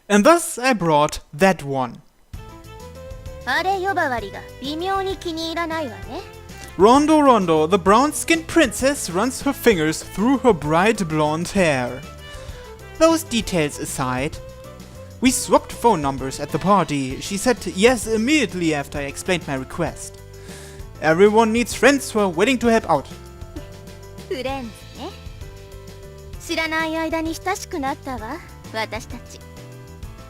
And thus I brought that one. あれ呼ばわりが微妙に気に入らないわね。Rondo Rondo, the brown-skinned princess, runs her fingers through her bright blonde hair. Those details aside, we swapped phone numbers at the party. She said yes immediately after I explained my request. Everyone needs friends who are willing to help out. フレンズね。知らない間に親しくなったわ、私たち。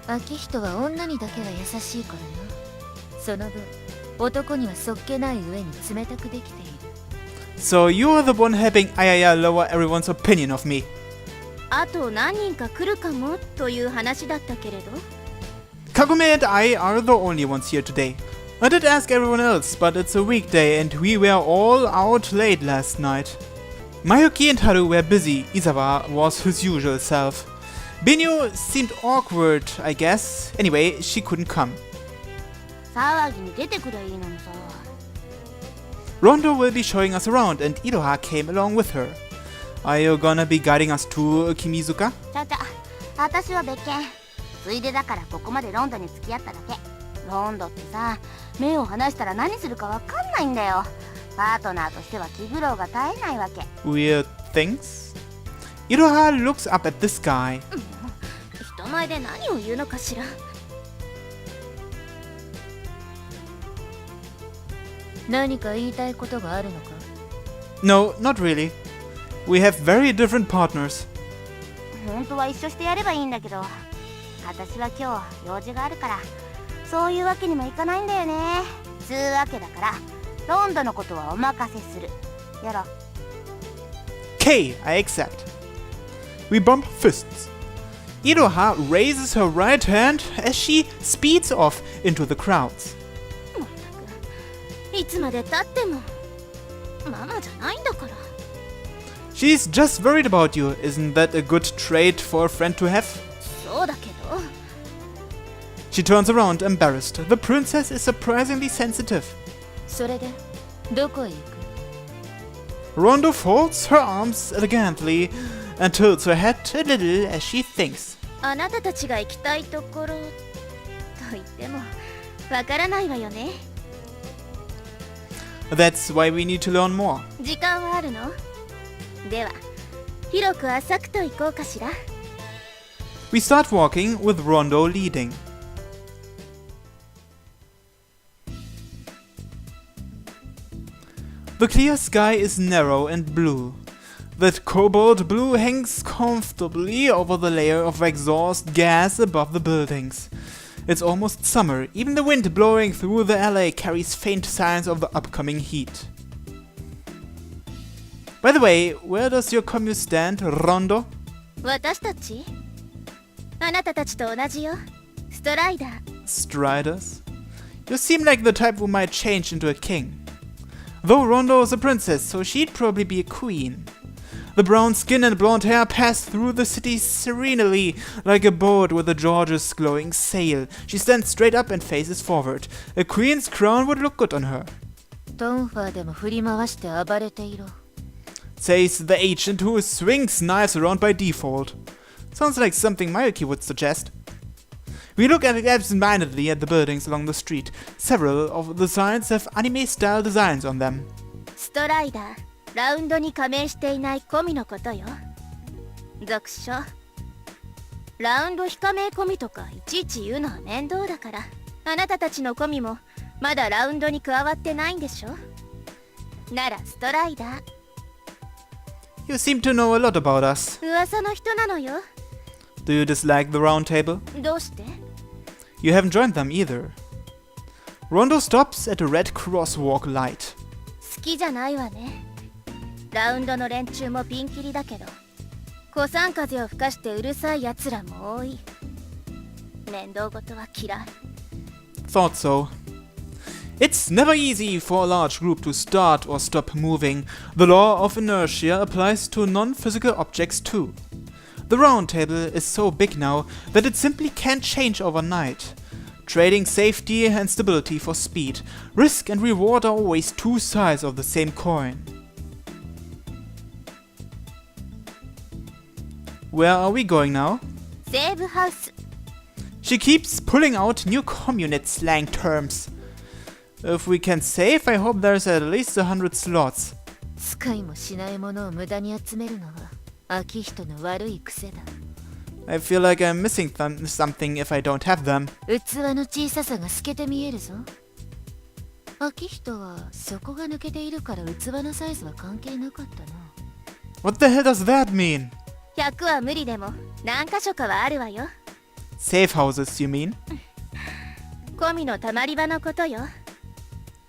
秋人は女にだけは優しいからな。その分、男にはそっけない上に冷たくできている。So you're the one helping Ayaya lower everyone's opinion of me. あと何人か来るかもという話だったけれど。Kagome and I are the only ones here today. I did ask everyone else, but it's a weekday and we were all out late last night. Mayuki and Haru were busy. Izawa was his usual self. Benio seemed awkward, I guess. Anyway, she couldn't come. 騒ぎに出てくりゃいいのにさ。Rondo will be showing us around and Iroha came along with her. Are you gonna be guiding us to Kimizuka? 私は別件。ついでだからここまでロンドに付き合っただけ。ロンドってさ、目を離したら何するかわかんないんだよ。パートナーとしては気苦労が絶えないわけ。Weird things? Iroha looks up at the sky. 人前で何を言うのかしら。何か言いたいことがあるのか？ No, not really. We have very different partners. 本当は一緒してやればいいんだけど、私は今日用事があるから、そういうわけにもいかないんだよね。つうわけだから、ロンドのことはお任せする。やろ。K, I accept. We bump fists. Iroha raises her right hand as she speeds off into the crowds. まったく、いつまで経ってもママじゃないんだから。She's just worried about you. Isn't that a good trait for a friend to have? そうだけど。She turns around, embarrassed. The princess is surprisingly sensitive. それでどこへ行く？ Rondo folds her arms elegantly and tilts her head a little as she thinks. あなたたちが行きたいところと言ってもわからないわよね。That's why we need to learn more. 時間はあるの？では、広く浅くと行こうかしら。We start walking with Rondo leading. The clear sky is narrow and blue. That cobalt blue hangs comfortably over the layer of exhaust gas above the buildings. It's almost summer. Even the wind blowing through the alley carries faint signs of the upcoming heat. By the way, where does your commune stand, Rondo? 私たち？あなたたちと同じよ。ストライダー。Striders? You seem like the type who might change into a king. Though Rondo is a princess, so she'd probably be a queen. The brown skin and blonde hair pass through the city serenely, like a boat with a gorgeous glowing sail. She stands straight up and faces forward. A queen's crown would look good on her. トンファーでも振り回して暴れていろ。Says the ancient who swings knives around by default. Sounds like something Mayuki would suggest. We look absentmindedly at the buildings along the street. Several of the signs have anime-style designs on them. ストライダー、ラウンドに加盟していないコミのことよ。俗称。ラウンド非加盟コミとかいちいち言うのは面倒だから。あなたたちのコミもまだラウンドに加わってないんでしょ？ならストライダー。You seem to know a lot about us. 噂の人なのよ。Do you dislike the round table? どうして？ You haven't joined them either. Rondo stops at a red crosswalk light. 好きじゃないわね。ラウンドの連中もピンキリだけど、古参風を吹かしてうるさい奴らも多い。面倒事は嫌い。Thought so. It's never easy for a large group to start or stop moving. The law of inertia applies to non-physical objects too. The round table is so big now that it simply can't change overnight. Trading safety and stability for speed. Risk and reward are always two sides of the same coin. Where are we going now? セーブハウス。She keeps pulling out new communist slang terms. If we can save, I hope there's at least 100 slots. 使いもしないものを無駄に集めるのは秋人の悪い癖だ。I feel like I'm missing something if I don't have them. 器の小ささが透けて見えるぞ。秋人は底が抜けているから器のサイズは関係なかったな。What the hell does that mean? 100は無理でも何箇所かはあるわよ。Safe houses, you mean? 込みのたまり場のことよ。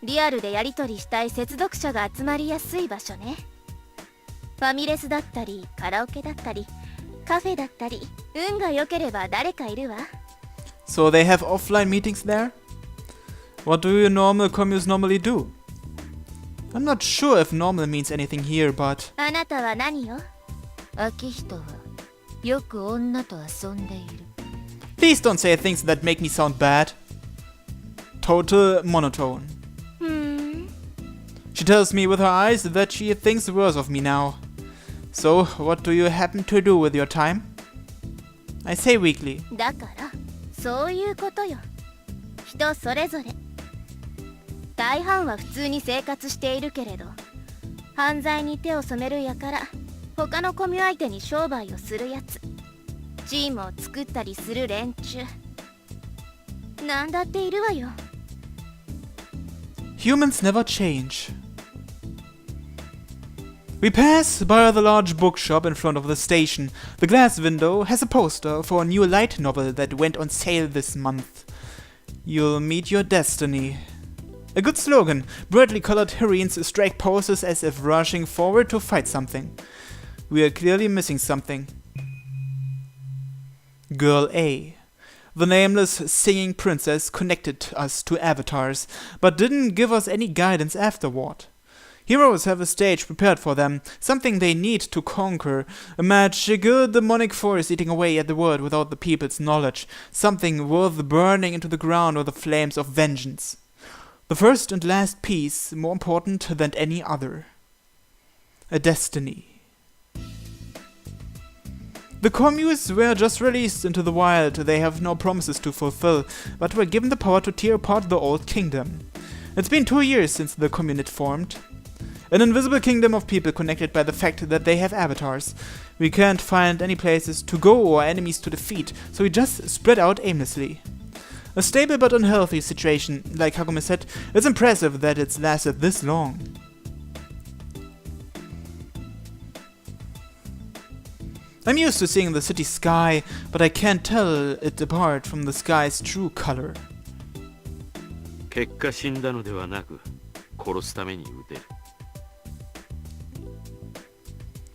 リアルでやり取りしたい接続者が集まりやすい場所ね。ファミレスだったりカラオケだったりカフェだったり、運が良ければ誰かいるわ。So they have offline meetings there? What do you normal communes normally do? I'm not sure if normal means anything here, but... あなたは何よ？秋人はよく女と遊んでいる。Please don't say things that make me sound bad. Total monotone. She tells me with her eyes that she thinks worse of me now. So, what do you happen to do with your time? I say weakly. だから、そういうことよ。人それぞれ。大半は普通に生活しているけれど、犯罪に手を染めるやから、他のコミュ相手に商売をするやつ。チームを作ったりする連中。なんだっているわよ。Humans never change. We pass by the large bookshop in front of the station. The glass window has a poster for a new light novel that went on sale this month. You'll meet your destiny. A good slogan. Brightly colored heroines strike poses as if rushing forward to fight something. We are clearly missing something. Girl A. The nameless singing princess connected us to avatars, but didn't give us any guidance afterward. Heroes have a stage prepared for them, something they need to conquer, a magical demonic force eating away at the world without the people's knowledge, something worth burning into the ground with the flames of vengeance. The first and last piece, more important than any other. A destiny. The communes were just released into the wild, they have no promises to fulfill, but were given the power to tear apart the old kingdom. It's been 2 years since the community formed. An invisible kingdom of people connected by the fact that they have avatars. We can't find any places to go or enemies to defeat, so we just spread out aimlessly. A stable but unhealthy situation, like Kagome said. It's impressive that it's lasted this long. I'm used to seeing the city sky, but I can't tell it apart from the sky's true color. 結果死んだのではなく、殺すために撃てる。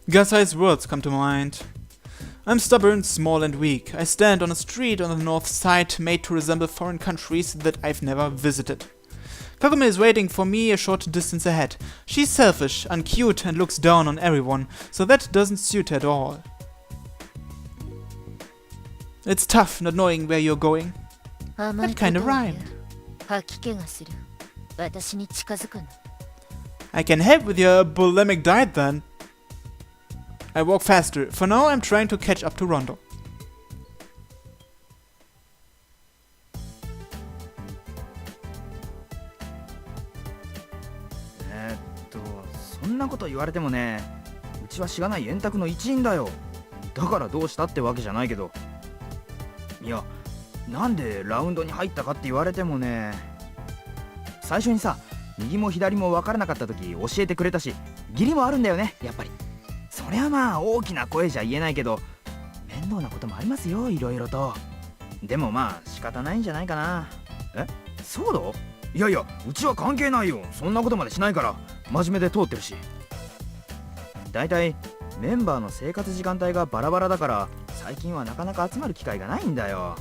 Gasai's words come to mind. I'm stubborn, small and weak. I stand on a street on the north side made to resemble foreign countries that I've never visited. Kagome is waiting for me a short distance ahead. She's selfish, uncute and looks down on everyone, so that doesn't suit her at all. It's tough not knowing where you're going. That kind of rhymed. 吐き気がする。私に近づくの。I can help with your bulimic diet then. I walk faster. For now, I'm trying to catch up to Rondo. そんなこと言われてもね、うちはしがない円卓の一員だよ。だからどうしたってわけじゃないけど。いや、なんでラウンドに入ったかって言われてもね、最初にさ、右も左も分からなかった時教えてくれたし、義理もあるんだよね、やっぱり。そりゃまあ大きな声じゃ言えないけど、面倒なこともありますよ、いろいろと。でもまあ仕方ないんじゃないかな。え、そうだ？いやいや、うちは関係ないよ。そんなことまでしないから。真面目で通ってるし。だいたいメンバーの生活時間帯がバラバラだから、最近はなかなか集まる機会がないんだよ。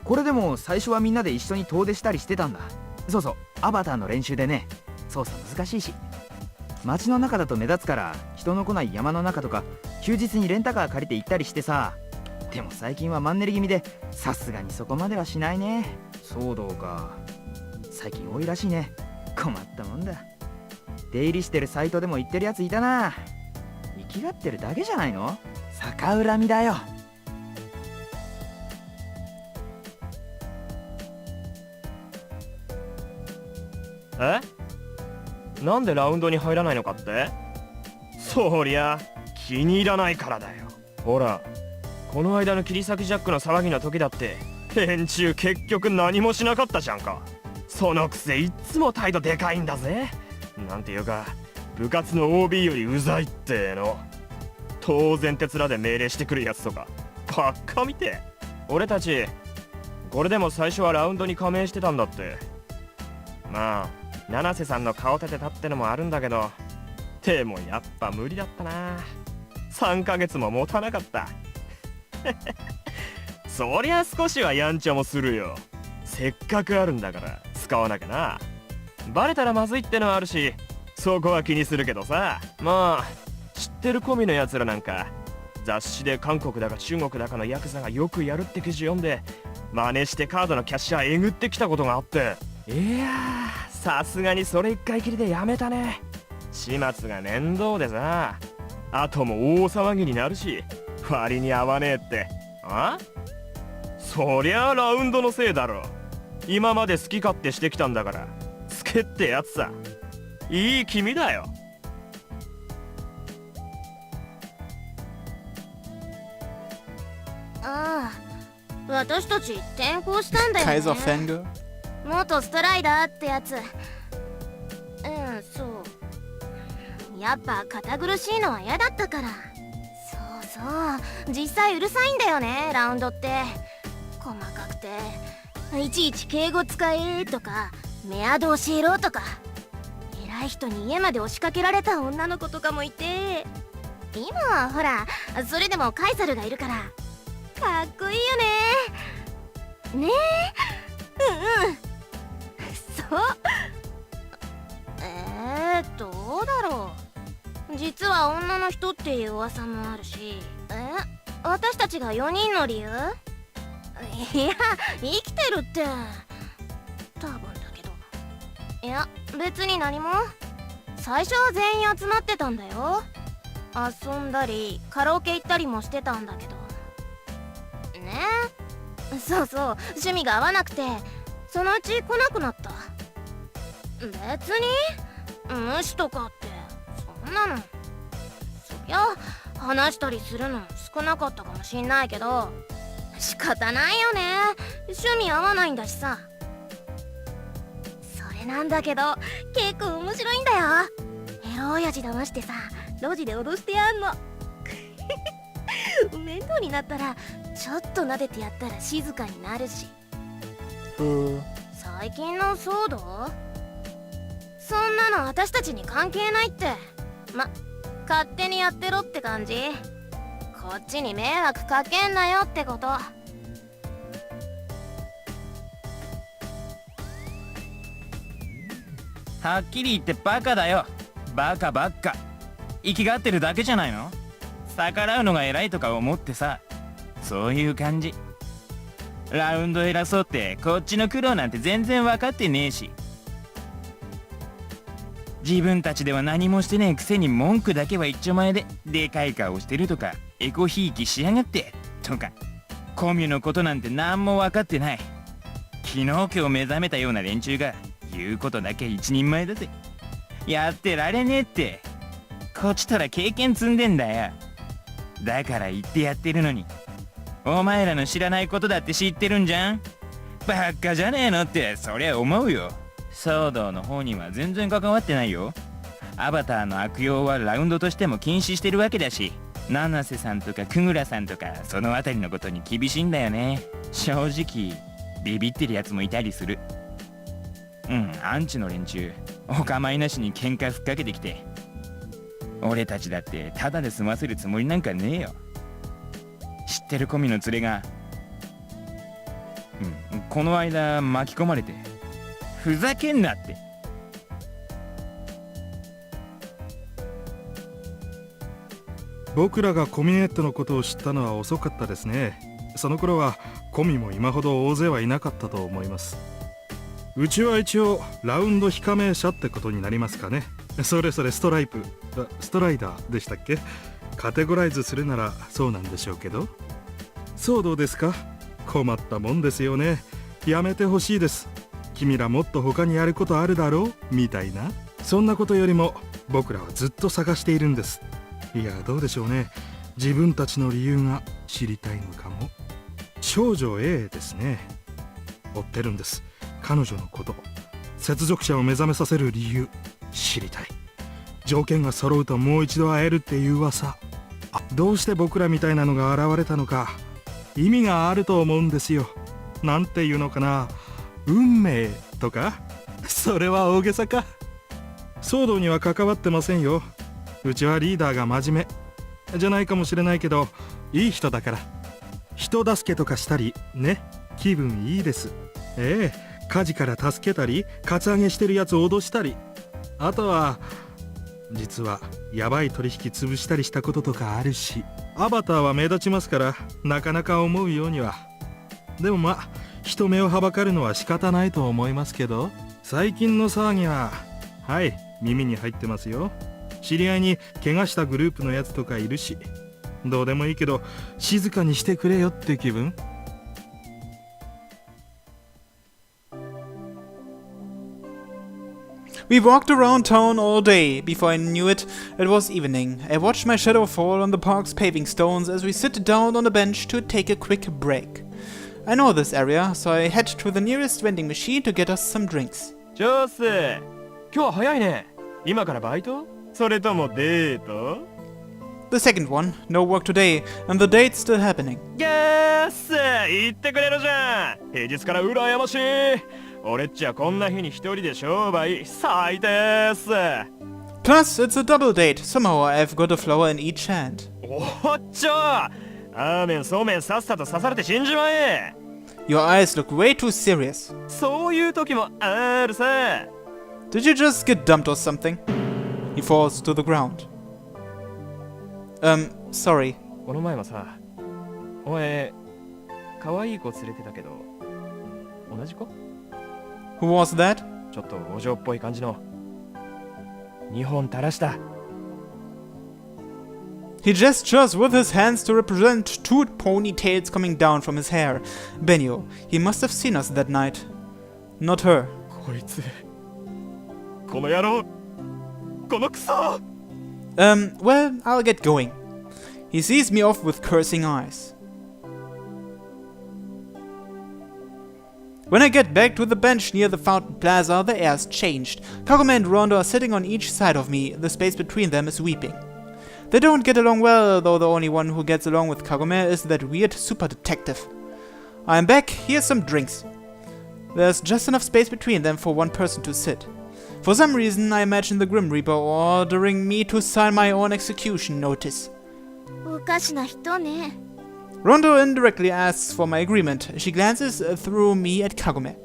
これでも最初はみんなで一緒に遠出したりしてたんだ。そうそう、アバターの練習でね。操作難しいし、街の中だと目立つから人の来ない山の中とか休日にレンタカー借りて行ったりしてさ。でも最近はマンネリ気味で、さすがにそこまではしないね。騒動か。最近多いらしいね。困ったもんだ。出入りしてるサイトでも言ってるやついたな。生きがってるだけじゃないの？逆恨みだよ。え、なんでラウンドに入らないのかって？そりゃ気に入らないからだよ。ほら、この間の切り裂きジャックの騒ぎの時だって連中結局何もしなかったじゃんか。そのくせいっつも態度でかいんだぜ。なんていうか部活の OB よりうざいっての。当然って面で命令してくるやつとかばっか見て。俺たちこれでも最初はラウンドに加盟してたんだって。まあ七瀬さんの顔立てたってのもあるんだけど、でもやっぱ無理だったな。3ヶ月も持たなかったそりゃ少しはやんちゃもするよ。せっかくあるんだから使わなきゃな。バレたらまずいってのはあるし、そこは気にするけどさ。まあ知ってる込みのやつらなんか雑誌で韓国だか中国だかのヤクザがよくやるって記事読んで真似してカードのキャッシャーえぐってきたことがあって、いやーさすがにそれ一回きりでやめたね。始末が面倒でさ、あとも大騒ぎになるし割に合わねえって。あ、そりゃラウンドのせいだろ。今まで好き勝手してきたんだから。つけってやつさ。いい気味だよ。ああ、私たち転校したんだよね。 Kaiser Fangirl? 元ストライダーってやつ。そう。やっぱ堅苦しいのは嫌だったから。そうそう、実際うるさいんだよね、ラウンドって。細かくていちいち敬語使えとかメアド教えろとか、偉い人に家まで押しかけられた女の子とかもいて。今はほらそれでもカイサルがいるからかっこいいよね。ねえ、うんうん、そう。どうだろう。実は女の人っていう噂もあるし。私たちが4人の理由？いや、生きてるって。多分だけど。いや、別に何も。最初は全員集まってたんだよ。遊んだりカラオケ行ったりもしてたんだけどね。そうそう、趣味が合わなくてそのうち来なくなった。別に無視とかってそんなの。そりゃ話したりするの少なかったかもしんないけど仕方ないよね。趣味合わないんだしさ。それなんだけど結構面白いんだよ。エロ親父騙してさ、路地で脅してやんの面倒になったらちょっと撫でてやったら静かになるし。最近の騒動？そんなの私たちに関係ないって。勝手にやってろって感じ。こっちに迷惑かけんなよってこと。はっきり言ってバカだよ。バカばっか。生きがってるだけじゃないの？逆らうのが偉いとか思ってさ。そういう感じ。ラウンド偉そうってこっちの苦労なんて全然分かってねえし。自分たちでは何もしてねえくせに文句だけは一丁前ででかい顔してるとかエコひいきしやがってとか、コミュのことなんて何も分かってない。昨日今日目覚めたような連中が言うことだけ一人前だぜ。やってられねえって。こっちとら経験積んでんだよ。だから言ってやってるのに、お前らの知らないことだって知ってるんじゃん。バカじゃねえのってそりゃ思うよ。騒動の方には全然関わってないよ。アバターの悪用はラウンドとしても禁止してるわけだし、七瀬さんとかクグラさんとかそのあたりのことに厳しいんだよね。正直ビビってるやつもいたりする。アンチの連中お構いなしに喧嘩ふっかけてきて、俺たちだってタダで済ませるつもりなんかねえよ。知ってる込みの連れがこの間巻き込まれて、ふざけんなって。僕らがコミネットのことを知ったのは遅かったですね。その頃はコミも今ほど大勢はいなかったと思います。うちは一応ラウンド非加盟者ってことになりますかね。それぞれストライダーでしたっけ。カテゴライズするならそうなんでしょうけど。そうどうですか。困ったもんですよね。やめてほしいです。君らもっと他にやることあるだろうみたいな。そんなことよりも僕らはずっと探しているんです。いや、どうでしょうね。自分たちの理由が知りたいのかも。少女 A ですね。追ってるんです、彼女のこと。接続者を目覚めさせる理由知りたい。条件が揃うともう一度会えるっていう噂。どうして僕らみたいなのが現れたのか意味があると思うんですよ。なんていうのかな、運命とか。それは大げさか。騒動には関わってませんよ。うちはリーダーが真面目じゃないかもしれないけど、いい人だから。人助けとかしたりね、気分いいです。ええ、火事から助けたり、カツアゲしてるやつ脅したり、あとは実はヤバい取引潰したりしたこととかあるし。アバターは目立ちますから、なかなか思うようには。でもまあ、人目をはばかるのは仕方ないと思いますけど。最近の騒ぎは、はい、耳に入ってますよ。知り合いに怪我したグループのやつとかいるし。どうでもいいけど、静かにしてくれよって気分。We walked around town all day. Before I knew it, it was evening. I watched my shadow fall on the park's paving stones as we sit down on a bench to take a quick break. I know this area, so I head to the nearest vending machine to get us some drinks. ジョース、今日は早いね。今からバイト？それともデート？ The second one, no work today, and the date's still happening. ゲース、言ってくれるじゃん。平日から羨ましい。俺っちはこんな日に一人で商売最低っす。 Plus, it's a double date. Somehow I've got a flower in each hand. おっちょ、ラーメンそうめんさっさと刺されて死んじまえ。 Your eyes look way too serious. そういう時もあるさ。 Did you just get dumped or something? He falls to the ground. Sorry. この前もさ、お前可愛い子連れてたけど同じ子？ Who was that? ちょっとお嬢っぽい感じの。2本垂らした。 He gestures with his hands to represent two ponytails coming down from his hair. Benio, he must have seen us that night. Not her. こいつ、この野郎、このクソ。 Well, I'll get going. He sees me off with cursing eyes. When I get back to the bench near the fountain plaza, the air's changed. Kagome and Rondo are sitting on each side of me. The space between them is weeping. They don't get along well, though the only one who gets along with Kagome is that weird super detective. I'm back, here's some drinks. There's just enough space between them for one person to sit. For some reason, I imagine the Grim Reaper ordering me to sign my own execution notice. おかしな人ね。 Rondo indirectly asks for my agreement. She glances through me at Kagome.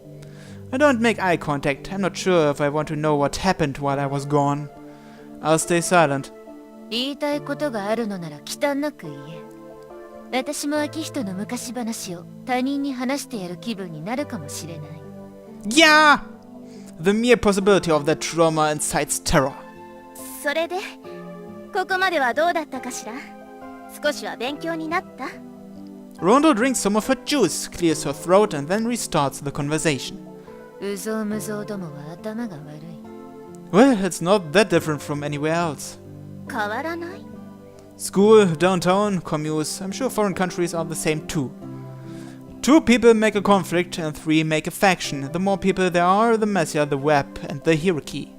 I don't make eye contact. I'm not sure if I want to know what happened while I was gone. I'll stay silent. 言いたいことがあるのなら忌憚なく言え。私も秋人の昔話を他人に話してやる気分になるかもしれない。Yeah! The mere possibility of that trauma incites terror. それで、ここまではどうだったかしら？少しは勉強になった？ Rondo drinks some of her juice, clears her throat, and then restarts the conversation. うぞうむぞうどもは頭が悪い。Well, it's not that different from anywhere else. 変わらない？ School, downtown, communes, I'm sure foreign countries are the same too. 2 people make a conflict and 3 make a faction. The more people there are, the messier the web and the hierarchy.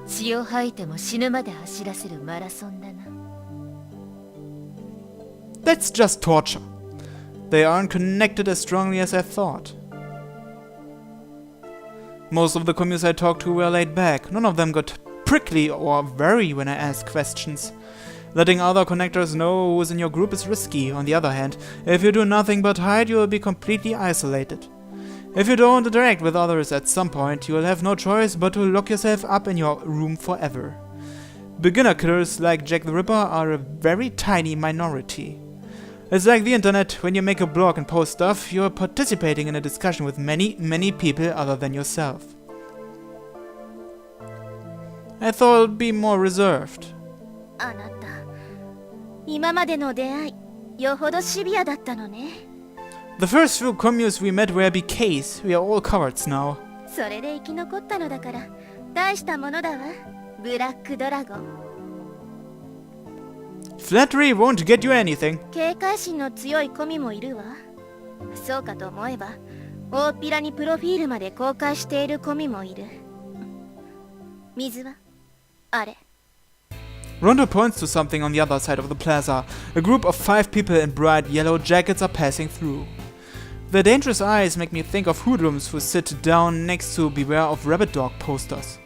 血を吐いても死ぬまで走らせるマラソンだな。That's just torture. They aren't connected as strongly as I thought. Most of the communes I talked to were laid back. None of them got prickly or wary when I asked questions. Letting other connectors know who's in your group is risky. On the other hand, if you do nothing but hide, you will be completely isolated. If you don't interact with others at some point, you will have no choice but to lock yourself up in your room forever. Beginner killers like Jack the Ripper are a very tiny minority. It's like the internet. When you make a blog and post stuff, you're participating in a discussion with many, many people other than yourself. I thought it'd be more reserved. あなた、今までの出会い、よほどシビアだったのね。The first few communes we met were BKs. We are all cowards now. それで生き残ったのだから大したものだわ、ブラックドラゴン。 Flattery won't get you anything. 警戒心の強いコミもいるわ。そうかと思えば大っぴらにプロフィールまで公開しているコミもいる。水はあれ。 Rondo points to something on the other side of the plaza. A group of 5 people in bright yellow jackets are passing through. Their dangerous eyes make me think of hoodlums who sit down next to Beware of Rabbit Dog posters.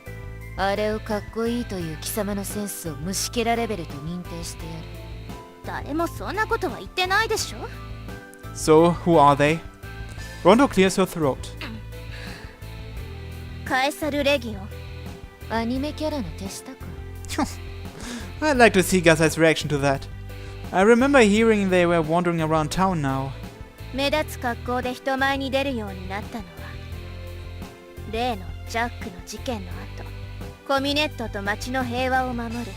あれをかっこいいという貴様のセンスを虫けらレベルと認定してやる。誰もそんなことは言ってないでしょ。 So, who are they? Rondo clears her throat. カエサルレギオン。アニメキャラの手下か。I'd like to see Gazai's reaction to that. I remember hearing they were wandering around town now. 目立つ格好で人前に出るようになったのは例のジャックの事件の後、コミネットと町の平和を守る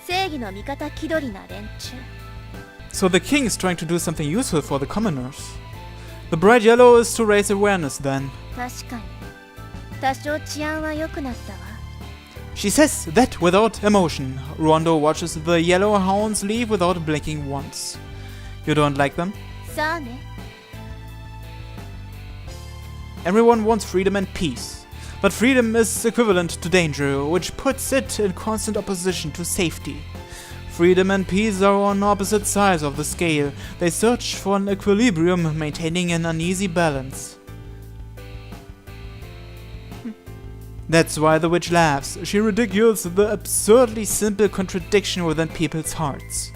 正義の味方気取りな連中。 So the king is trying to do something useful for the commoners. The bright yellow is to raise awareness then. 確かに多少治安は良くなったわ。 She says that without emotion. Rondo watches the yellow hounds leave without blinking once. You don't like them? さあね。 Everyone wants freedom and peace. But freedom is equivalent to danger, which puts it in constant opposition to safety. Freedom and peace are on opposite sides of the scale. They search for an equilibrium, maintaining an uneasy balance. That's why the witch laughs. She ridicules the absurdly simple contradiction within people's hearts.